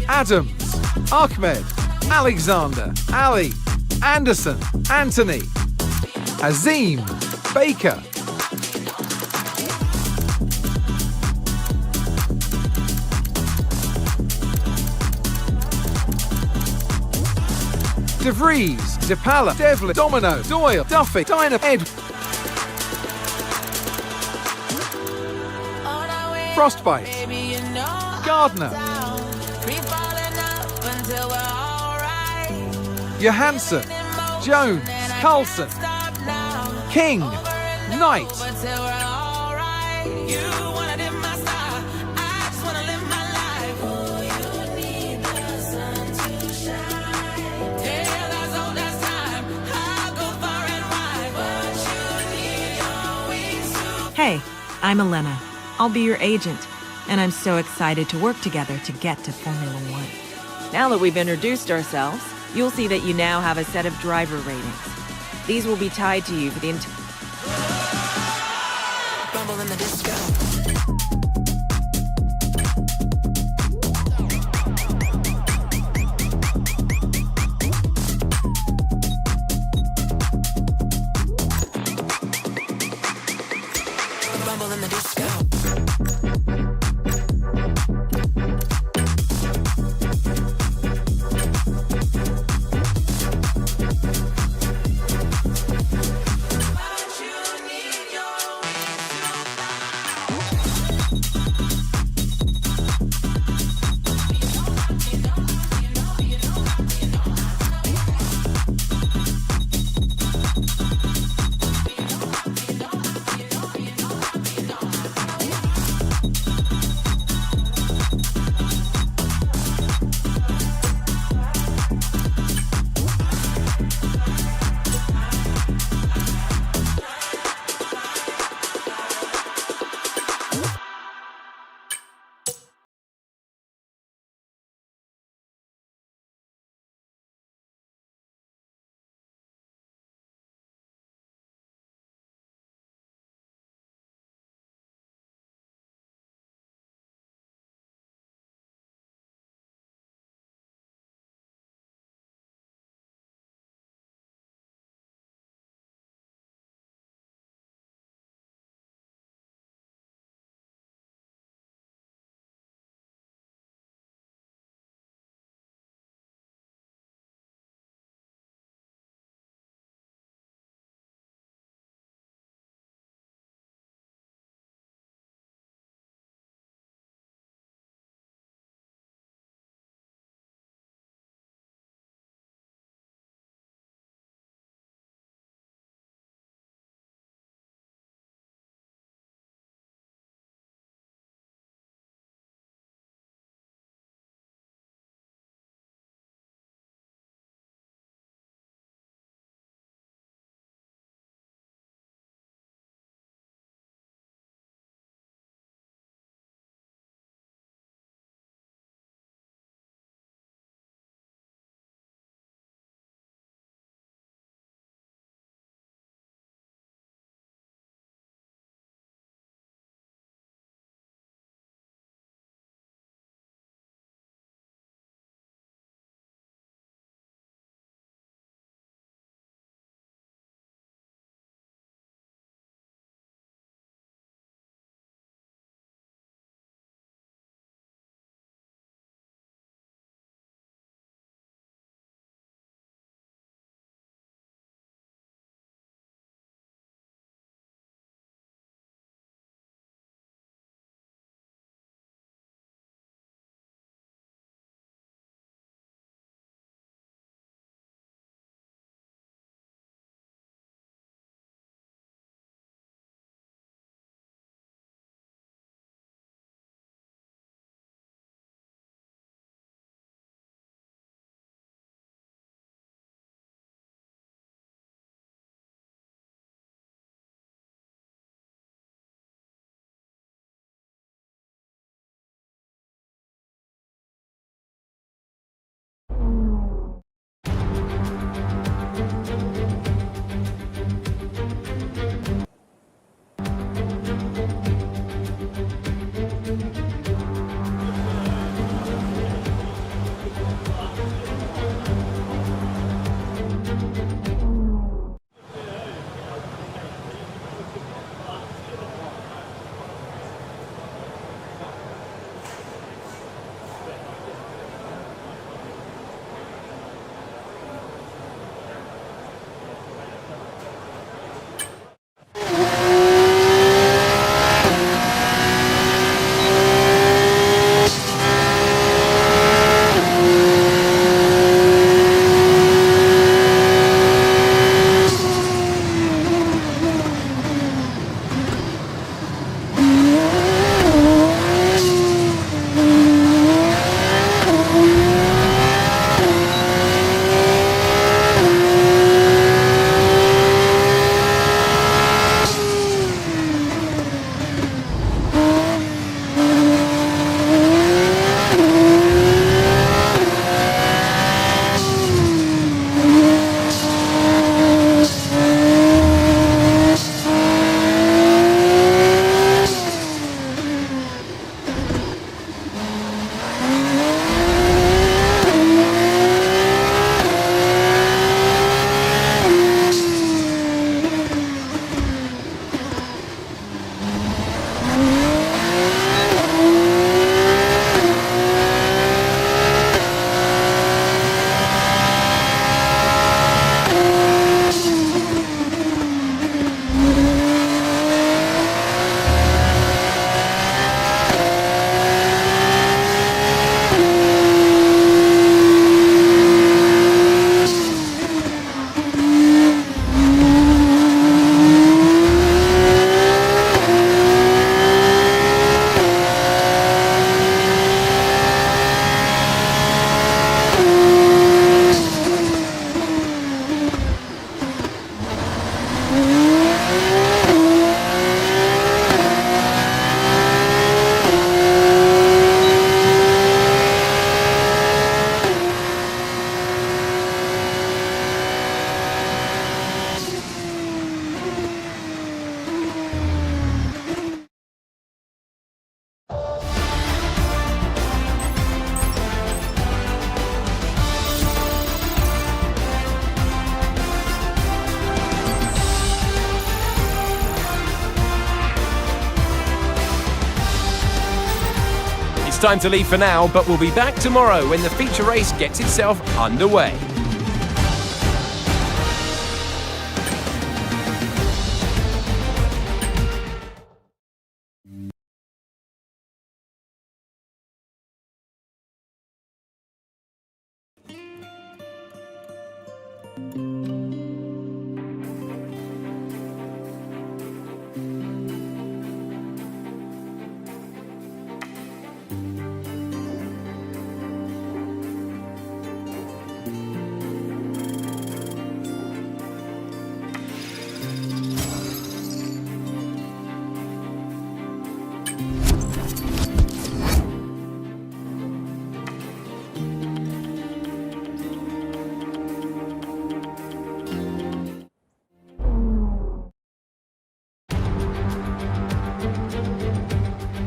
Adams, Ahmed, Alexander, Ali, Anderson, Anthony, Azim, Baker, DeVries, DePala, Devlin, Domino, Doyle, Duffy, Dina, Ed, Frostbite, Gardner, Johansson, Jones, Carlson, King, Knight, Hey, I'm Elena. I'll be your agent, and I'm so excited to work together to get to Formula One. Now that we've introduced ourselves, you'll see that you now have a set of driver ratings. These will be tied to you for the entire... Rumble in the disco. Rumble in the disco. time to leave for now, but we'll be back tomorrow when the feature race gets itself underway.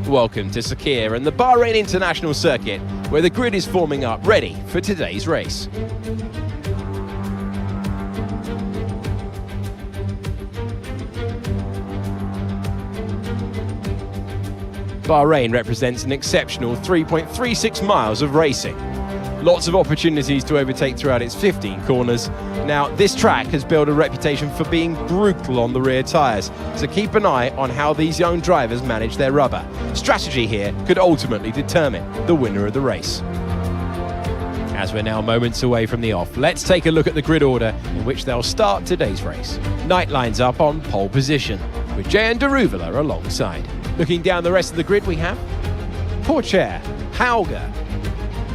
Welcome to Sakir and the Bahrain International Circuit, where the grid is forming up ready for today's race. Bahrain represents an exceptional 3.36 miles of racing. Lots of opportunities to overtake throughout its 15 corners. Now, this track has built a reputation for being brutal on the rear tyres, so keep an eye on how these young drivers manage their rubber. Strategy here could ultimately determine the winner of the race. As we're now moments away from the off, let's take a look at the grid order in which they'll start today's race. Knight lines up on pole position, with Jehan Daruvala alongside. Looking down the rest of the grid, we have Pourchaire, Hauger,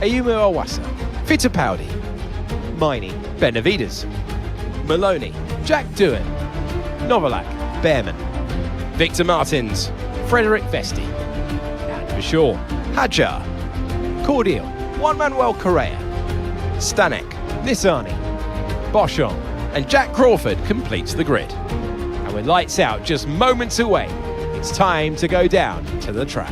Ayumu Awasa, Fittipaldi, Miney, Benavides, Maloney, Jack Doohan, Novalak, Behrman, Victor Martins, Frederick Vesti, and for sure, Hadjar, Cordial, Juan Manuel Correa, Stanek, Nissani, Boschon, and Jack Crawford completes the grid. And with lights out just moments away, it's time to go down to the track.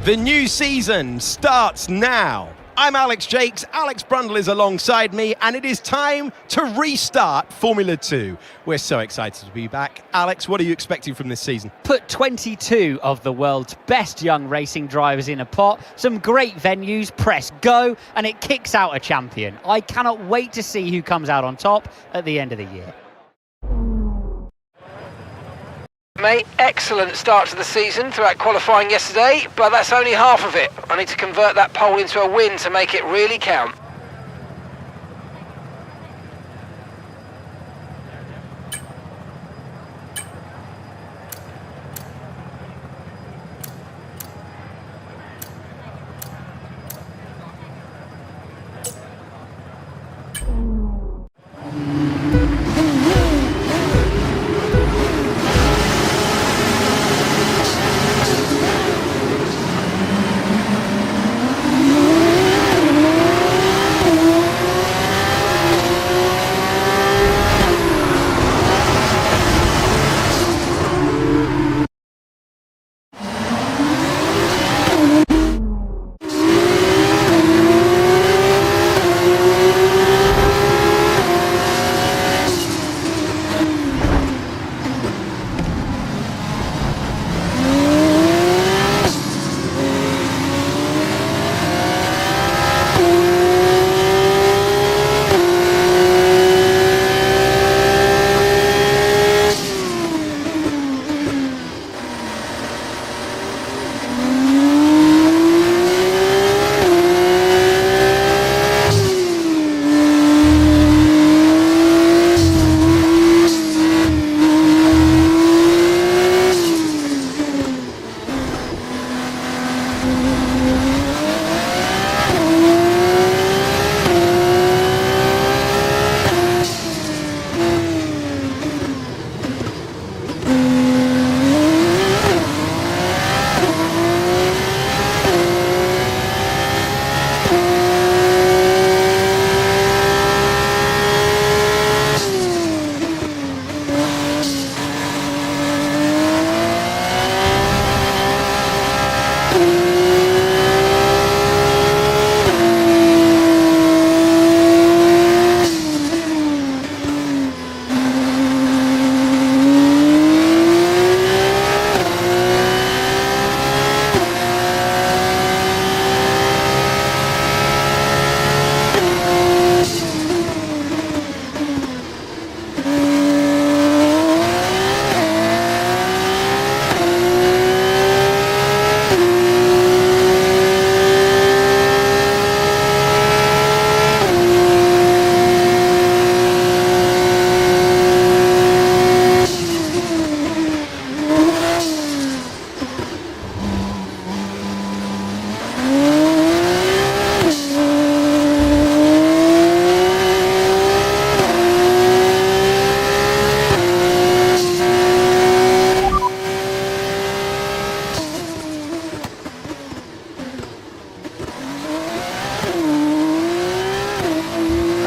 The new season starts now. I'm Alex Jakes, Alex Brundle is alongside me, and it is time to restart Formula 2. We're so excited to be back. Alex, what are you expecting from this season? Put 22 of the world's best young racing drivers in a pot, some great venues, press go, and it kicks out a champion. I cannot wait to see who comes out on top at the end of the year. Mate, excellent start to the season throughout qualifying yesterday, but that's only half of it. I need to convert that pole into a win to make it really count.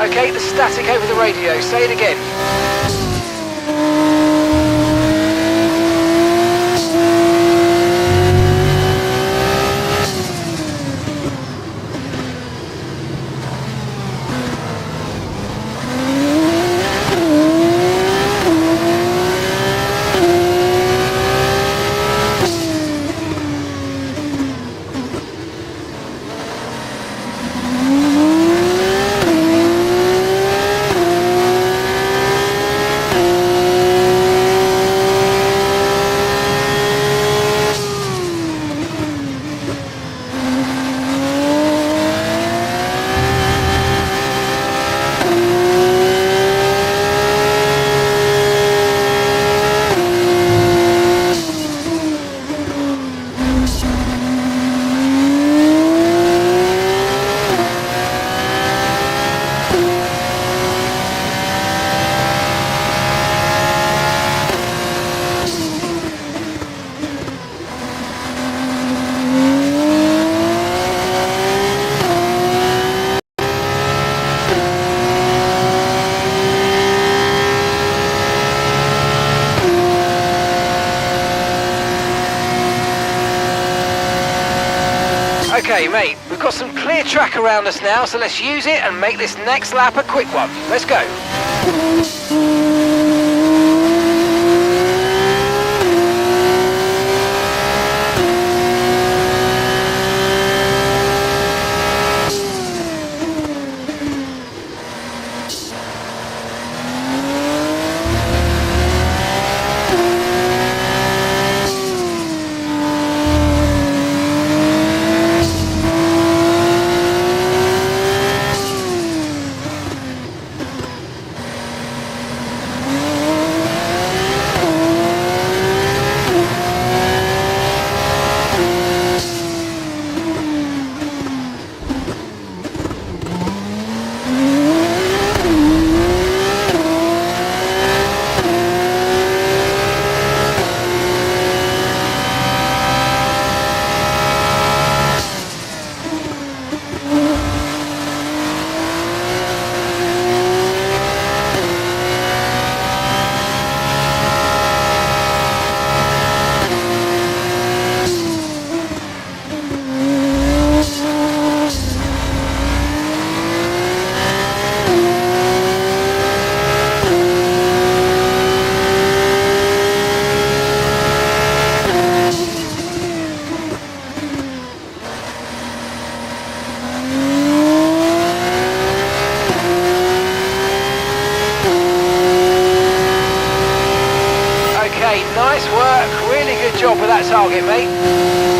Okay, the static over the radio. Say it again. Okay, mate, we've got some clear track around us now, so let's use it and make this next lap a quick one. Let's go. Nice work, really good job with that target, mate.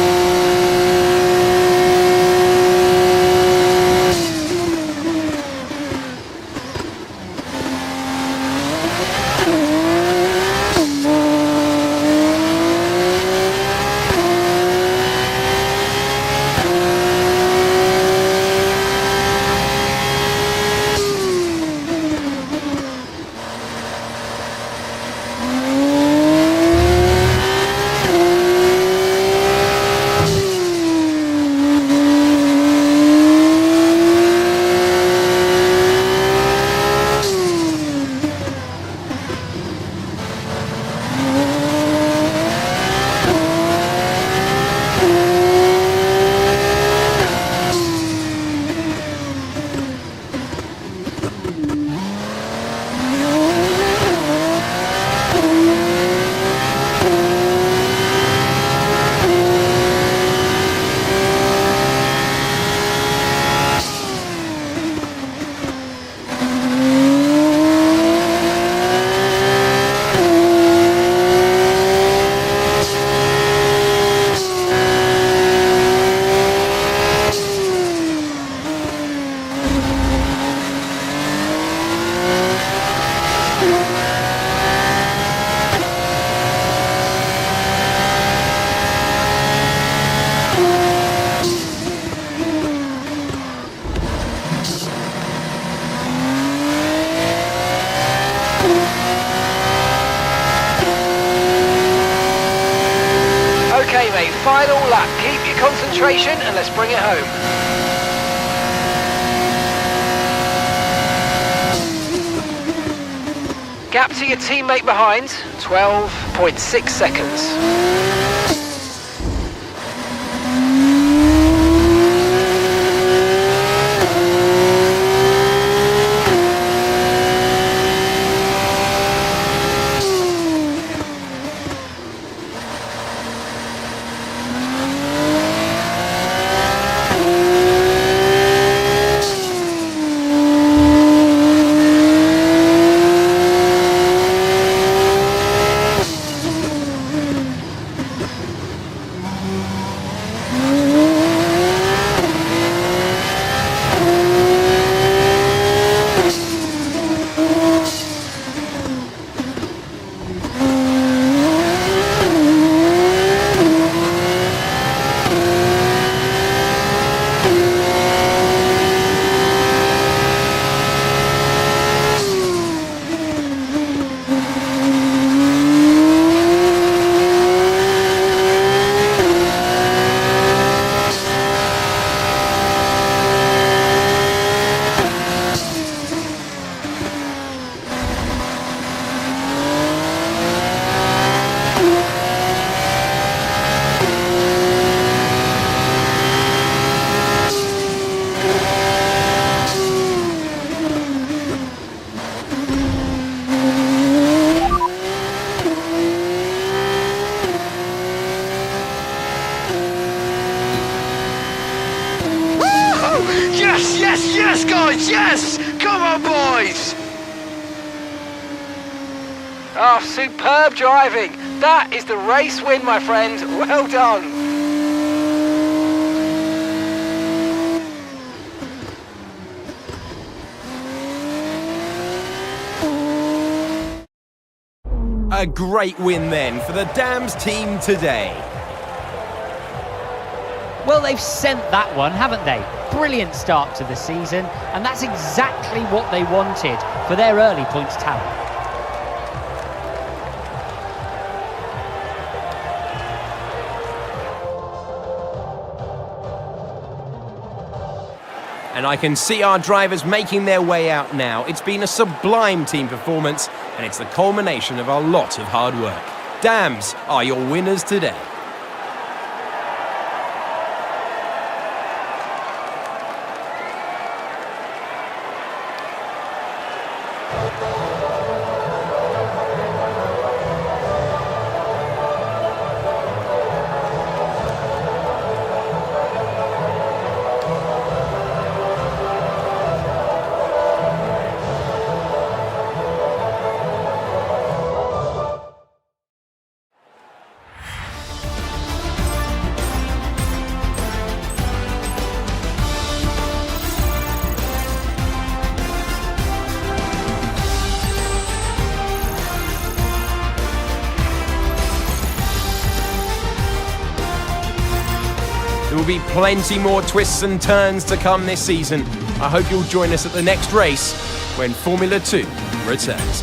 Okay, mate, final lap. Keep your concentration and let's bring it home. Gap to your teammate behind, 12.6 seconds. Yes, yes, yes, guys, yes! Come on, boys! Oh, superb driving. That is the race win, my friend. Well done. A great win then for the Dams team today. Well, they've sent that one, haven't they? Brilliant start to the season, and that's exactly what they wanted for their early points tally. And I can see our drivers making their way out now. It's been a sublime team performance, and it's the culmination of a lot of hard work. Dams are your winners today. There will be plenty more twists and turns to come this season. I hope you'll join us at the next race when Formula 2 returns.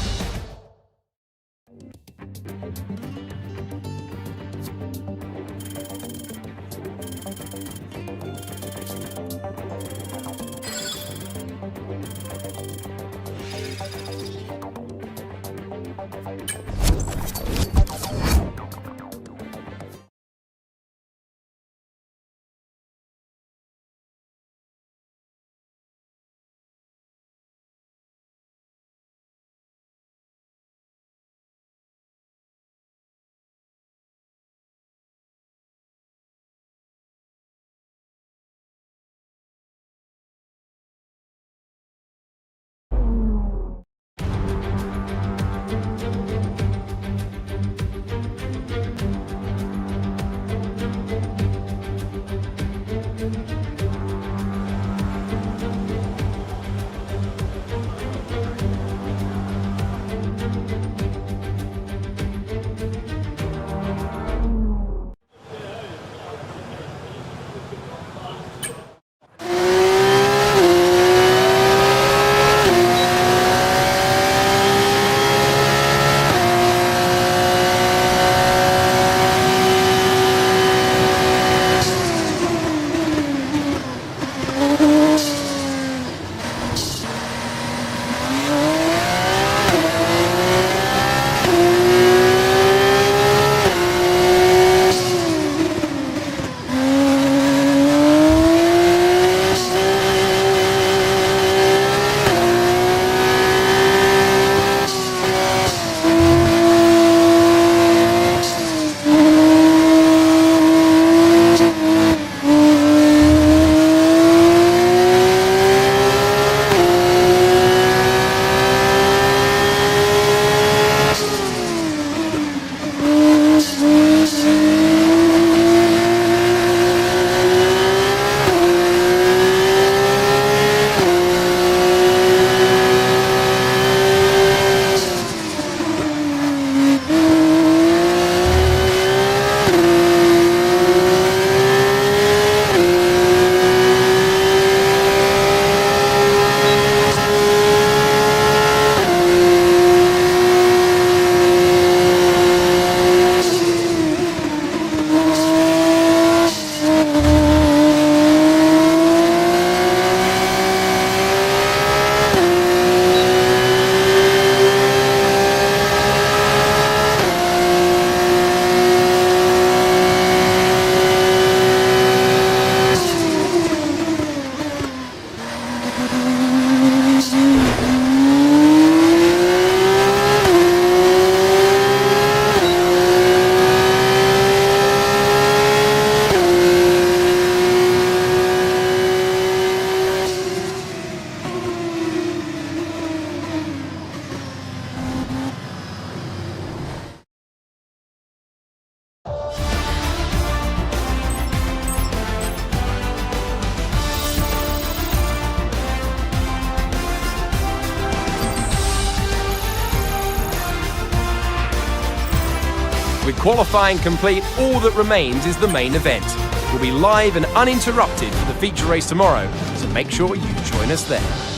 qualifying complete, all that remains is the main event. We'll be live and uninterrupted for the feature race tomorrow, so make sure you join us there.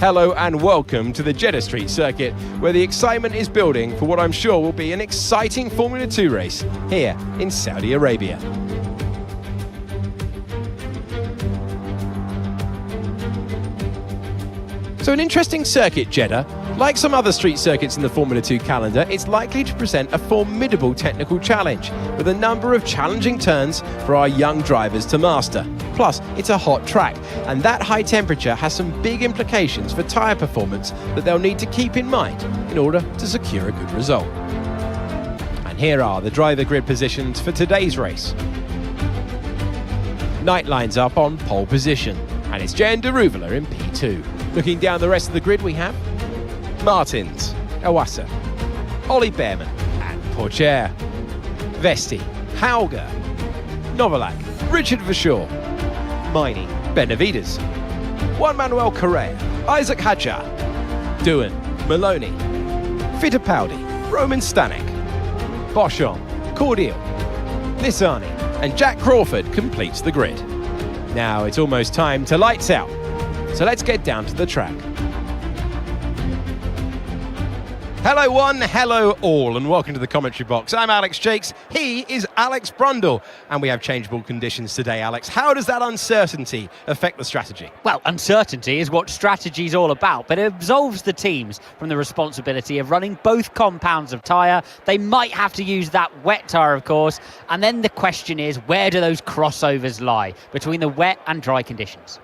Hello and welcome to the Jeddah Street circuit, where the excitement is building for what I'm sure will be an exciting Formula 2 race here in Saudi Arabia. So an interesting circuit, Jeddah. Like some other street circuits in the Formula 2 calendar, it's likely to present a formidable technical challenge, with a number of challenging turns for our young drivers to master. Plus, it's a hot track, and that high temperature has some big implications for tyre performance that they'll need to keep in mind in order to secure a good result. And here are the driver grid positions for today's race. Knight lines up on pole position, and it's Jan Deruvela in P2. Looking down the rest of the grid, we have Martins, Awasa, Ollie Behrman and Pourchaire, Vesti, Hauger, Novalak, Richard Verschoor, Miney, Benavides, Juan Manuel Correa, Isaac Hadjar, Doohan, Maloney, Fittipaldi, Roman Stanek, Boschon, Cordial, Lissani and Jack Crawford completes the grid. Now it's almost time to lights out, so let's get down to the track. Hello one, hello all, and welcome to the commentary box. I'm Alex Jakes, he is Alex Brundle, and we have changeable conditions today, Alex. How does that uncertainty affect the strategy? Well, uncertainty is what strategy is all about, but it absolves the teams from the responsibility of running both compounds of tyre. They might have to use that wet tyre, of course, and then the question is, where do those crossovers lie between the wet and dry conditions?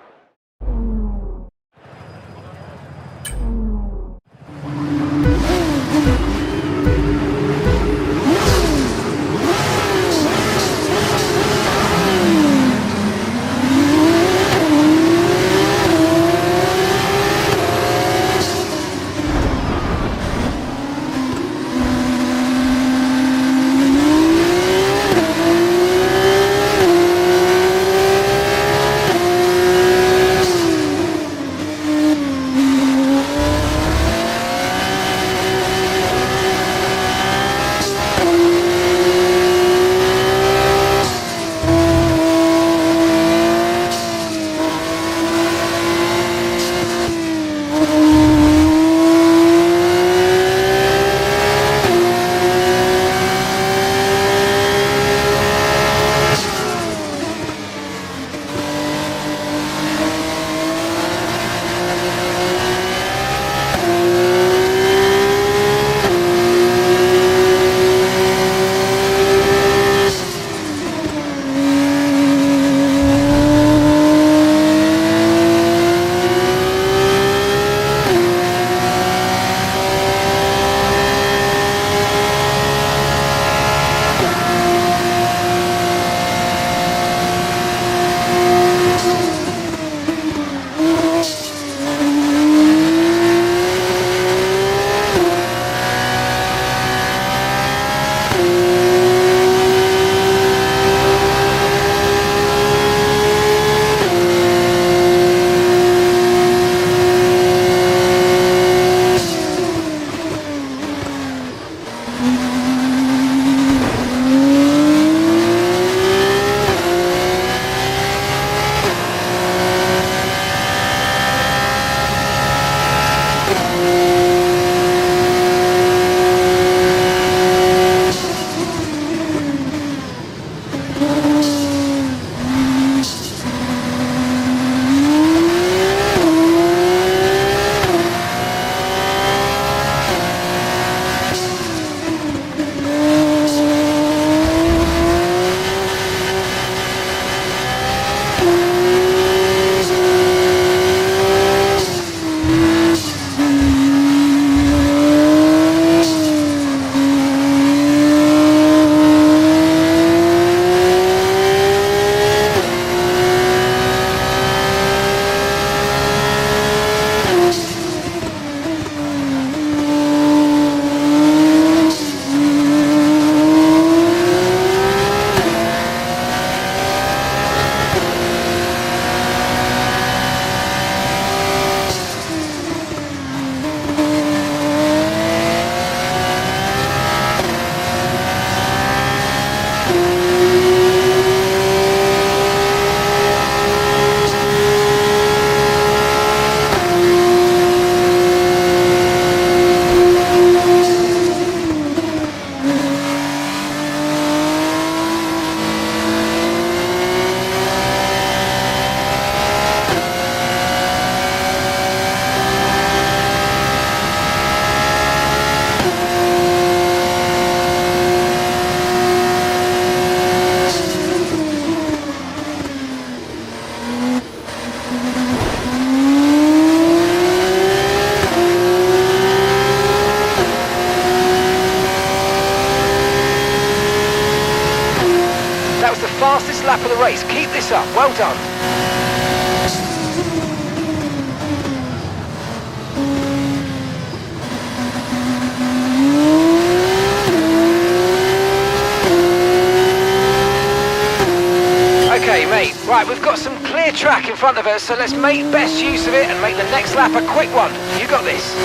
fastest lap of the race. Keep this up. Well done. Okay, mate. Right, we've got some clear track in front of us, so let's make best use of it and make the next lap a quick one. You got this.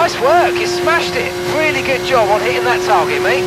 Nice work, you smashed it. Really good job on hitting that target, mate.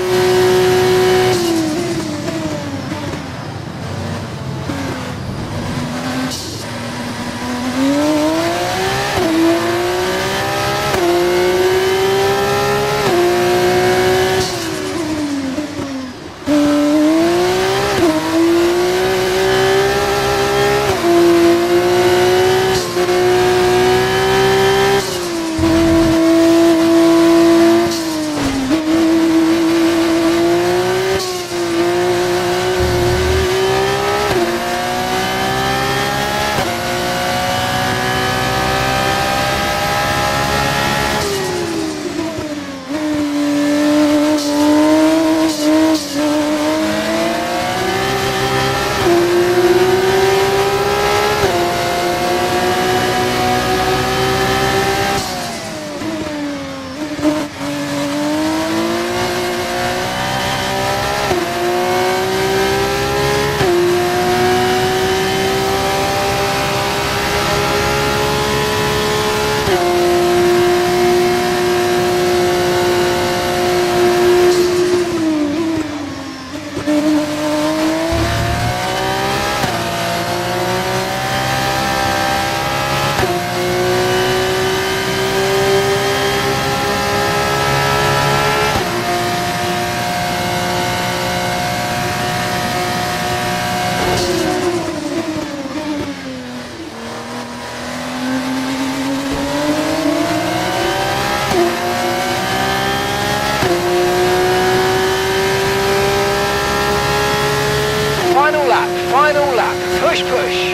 Final lap, push, push.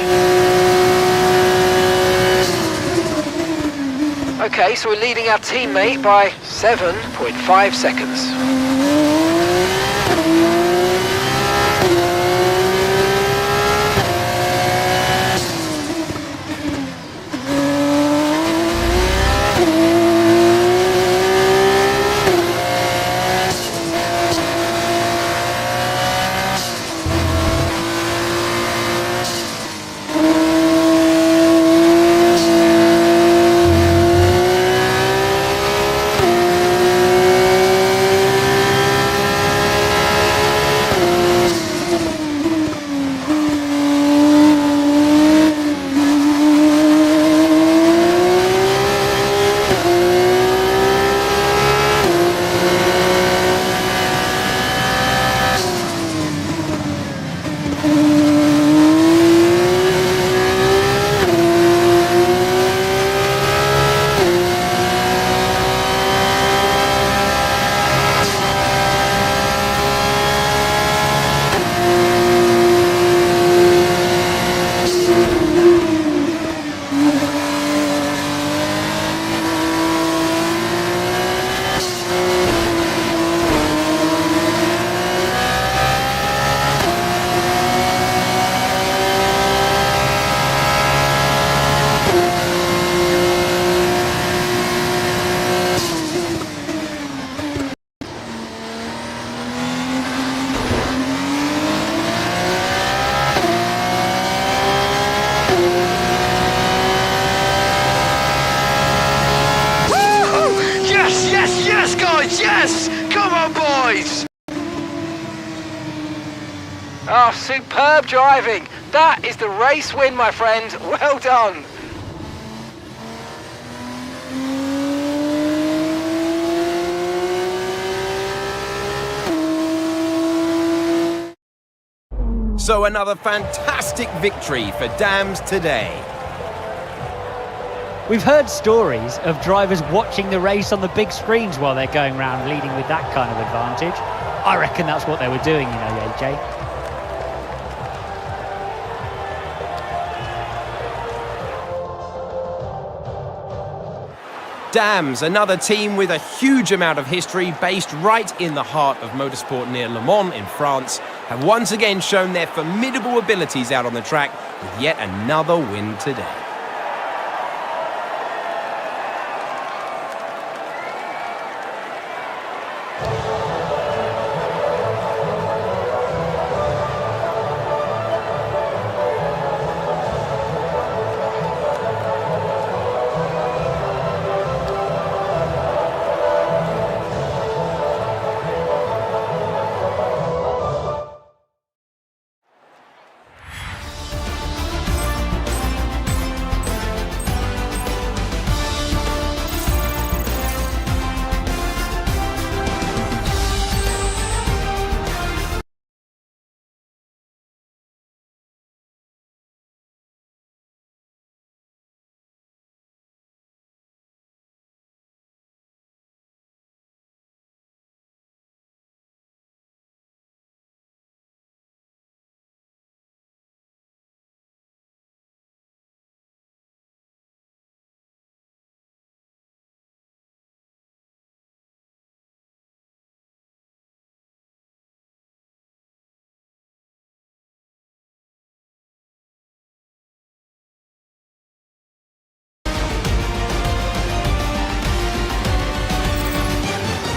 Okay, so we're leading our teammate by 7.5 seconds. on, boys! Oh, superb driving. That is the race win, my friend. Well done. So another fantastic victory for Dams today. We've heard stories of drivers watching the race on the big screens while they're going around leading with that kind of advantage. I reckon that's what they were doing, you know, AJ. Dams, another team with a huge amount of history based right in the heart of motorsport near Le Mans in France, have once again shown their formidable abilities out on the track with yet another win today.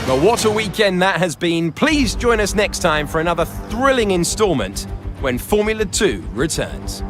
Well, what a weekend that has been. Please join us next time for another thrilling instalment when Formula 2 returns.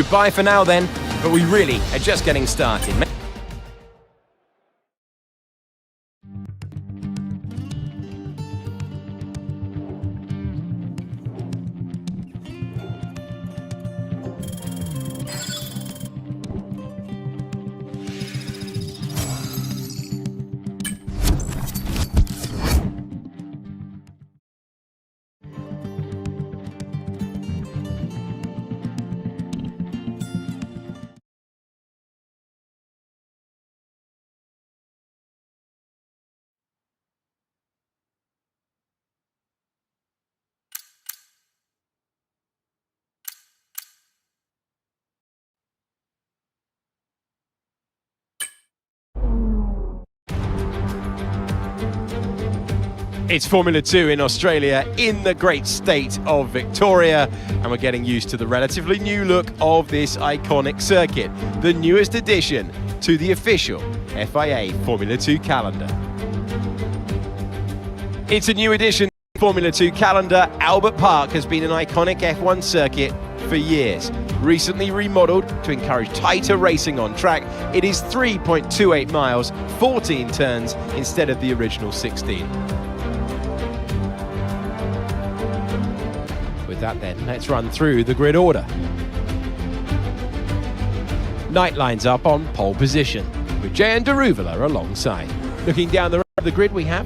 Goodbye for now then, but we really are just getting started. It's Formula 2 in Australia in the great state of Victoria, and we're getting used to the relatively new look of this iconic circuit, the newest addition to the official FIA Formula 2 calendar. It's a new addition to the Formula 2 calendar. Albert Park has been an iconic F1 circuit for years. Recently remodeled to encourage tighter racing on track, it is 3.28 miles, 14 turns instead of the original 16. With that then, let's run through the grid order. Knight lines up on pole position, with Jehan Daruvula alongside. Looking down the rest of the grid, we have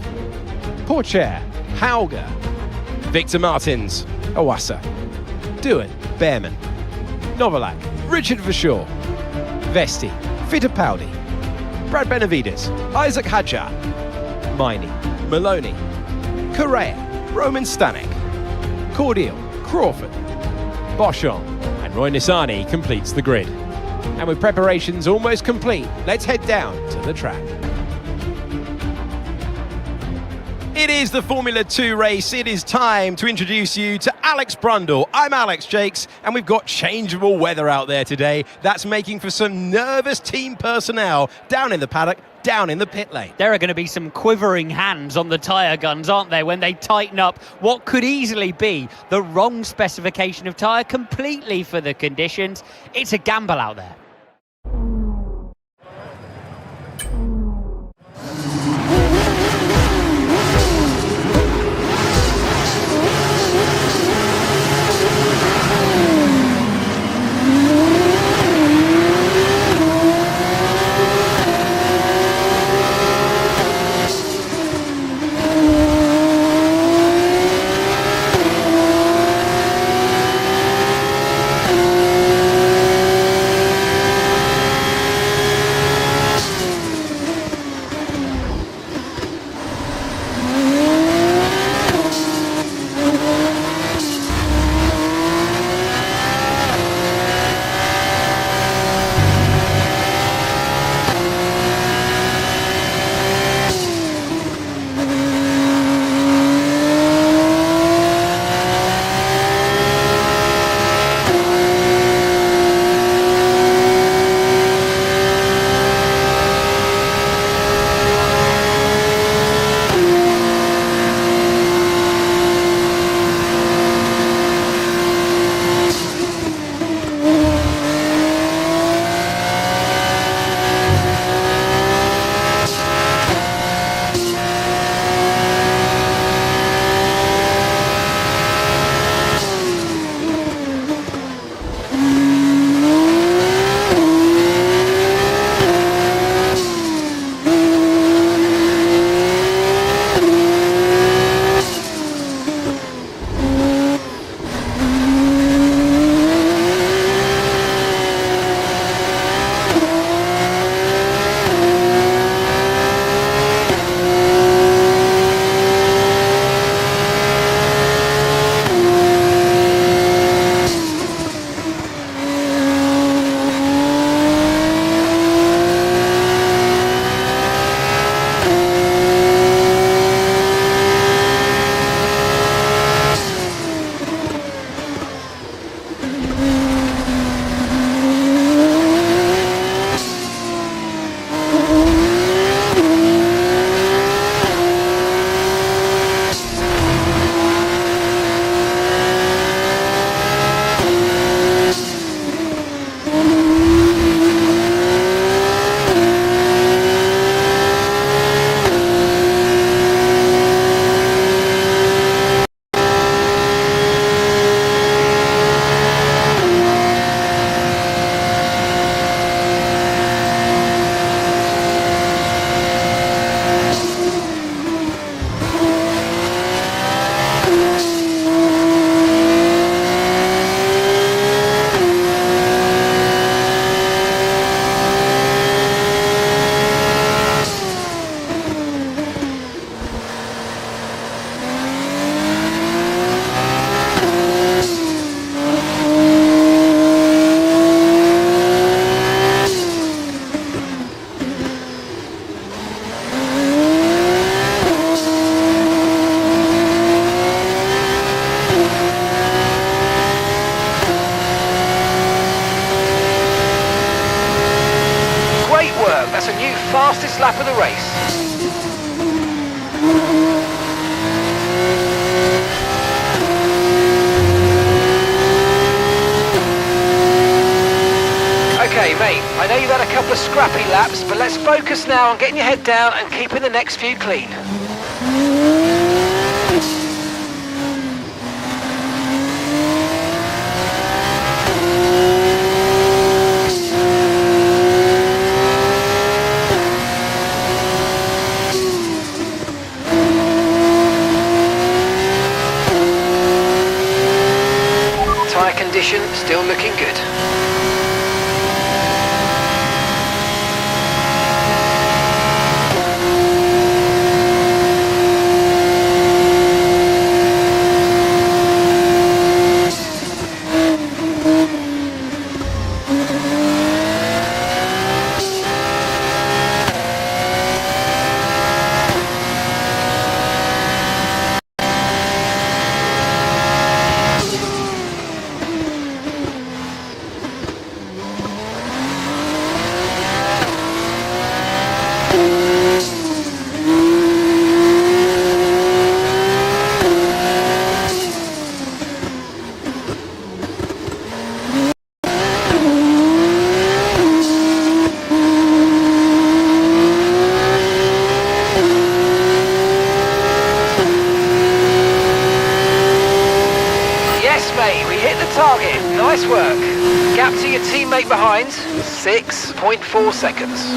Pourchaire, Hauger, Victor Martins, Owasa, Doohan, Behrman, Novalak, Richard Verschoor, Vesti, Fittipaldi, Brad Benavides, Isaac Hadjar, Miney, Maloney, Correa, Roman Stanek, Cordial, Crawford, Boschon, and Roy Nissany completes the grid. And with preparations almost complete, let's head down to the track. It is the Formula 2 race. It is time to introduce you to Alex Brundle. I'm Alex Jakes, and we've got changeable weather out there today. That's making for some nervous team personnel down in the paddock, down in the pit lane. There are going to be some quivering hands on the tyre guns, aren't there, when they tighten up what could easily be the wrong specification of tyre completely for the conditions. It's a gamble out there. lap of the race. Okay, mate, I know you've had a couple of scrappy laps, but let's focus now on getting your head down and keeping the next few clean. Tyre condition still looking good. We hit the target. Nice work. Gap to your teammate behind, 6.4 seconds.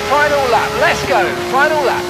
Final lap, let's go, final lap.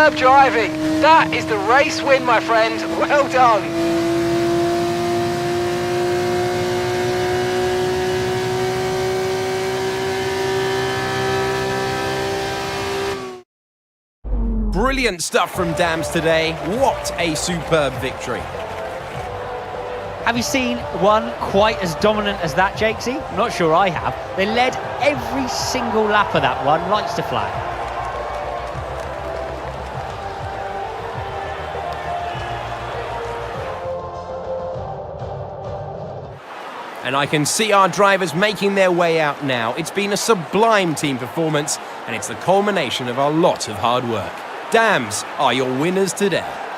Superb driving. That is the race win, my friend. Well done. Brilliant stuff from Dams today. What a superb victory. Have you seen one quite as dominant as that, Jakesy? Not sure I have. They led every single lap of that one, lights to flag. And I can see our drivers making their way out now. It's been a sublime team performance, and it's the culmination of a lot of hard work. Dams are your winners today.